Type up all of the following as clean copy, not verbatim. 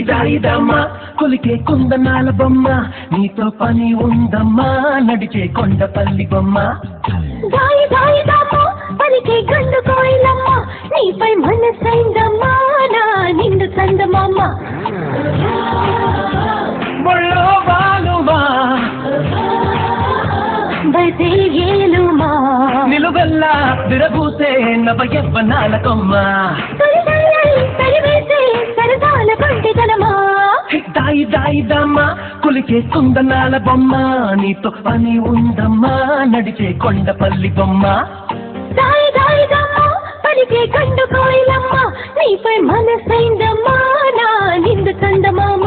దాయిదమ్మా కొలికే కుందనాల బొమ్మ నీతో పని ఉందమ్మా నడిచే కొండపల్లి బొమ్మ దాయిదమ్మా పలికే గండు కోయిలమ్మ నీపై మనసైందమ్మా నా నిండు చందమామ బొళ్ళో బాలుమా బైదేలుమా నిలువెల్లా విరబూసే నవయవ్వనాల కొమ్మ సరదాల కొంటితనమా దాయిదమ్మా కొలికే కుందనాల బొమ్మ నీతో పని ఉందమ్మా నడిచే కొండపల్లి బొమ్మ దాయిదమ్మా పలికే గండు కోయిలమ్మ నీపై మనసైందమ్మా నా నిండు చందమామ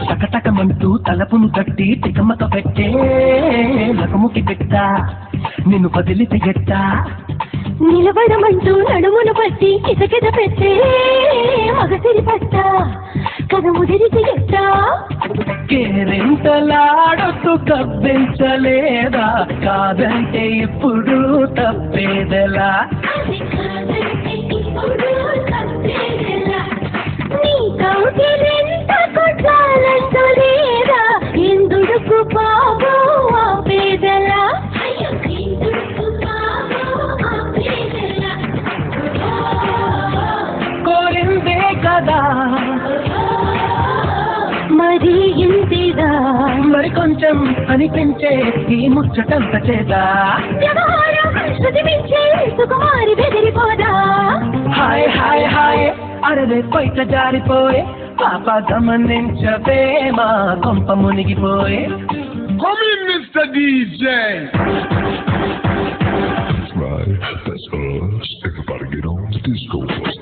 టకటకమంటూ తలపును కట్టి తికమక పెట్టే నకముకి పెట్టా నిన్ను వదిలితే ఎట్టా నిలబడమంటూ నడుమును పట్టి కిటకిట పెట్టే మగసిరి పట్ట కథ ముదిరితే ఎట్టా కేరింతలాడుతూ కవ్వించలేదా కాదంటే ఇప్పుడు తప్పేదెలా నీ కౌగిలింత కొట్టాలంటలేదా ఎందుకు బాబు ఆపేదలా కోరిందే కదా మరి ఇంటిదా మరి కొంచెం అనిపించే ఈ ముచ్చటంత చేదా వ్యవహారం శృతి మించే సుకుమారి బెదిరిపోదా హాయ్ హాయ్ హాయ్ అరదే పైట జారిపోయే పాప గమనించవే మా కొంప మునిగిపోయే Come in, Mr. DJ. That's right, that's us. Everybody get on the disco bus.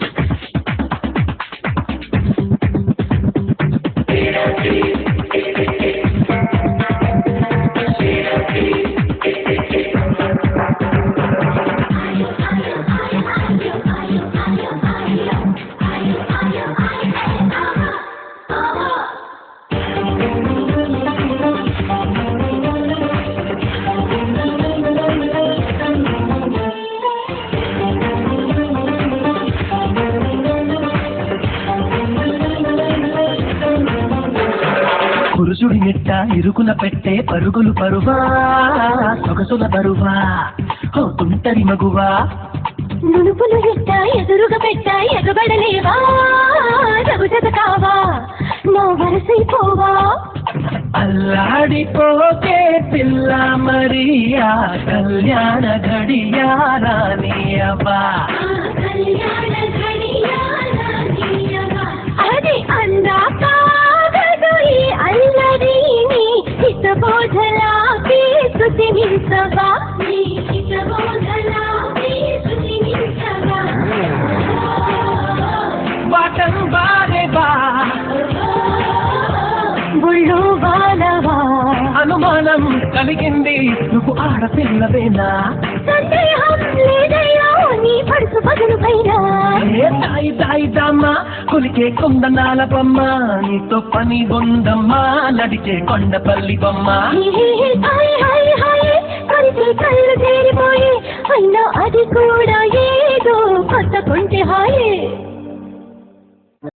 పురుషుడి నెట్ట ఇరుకున పెట్టే పరుగులు పరువా సొగసుల బరువా ఓ తుంటరి మగువా నునుపులు ఎట్ట ఎదురుగా పెట్ట ఎగబడలేవా రఘుజత కావా నా వరసైపోవా అల్లాడిపోతే పిల్ల మరియా కళ్యాణ ఘడియా రానియవా అది అందాక అల్లరిని హితబోధలా శృతి మించవా బాటం బారేవా బుళ్ళు బాలవా అనుమానం కలిగింది నువ్వు ఆడపిల్లవేనా సందేహం లేదయ్యా దాయి దాయి దామ్మ కొలికే కుందనాల బొమ్మ నీతో పని ఉందమ్మా నడిచే కొండపల్లి బొమ్మ హాయ్ హాయ్ హాయ్ కరిచే కళ్ళు చేరిపోయి అయినా అది కూడా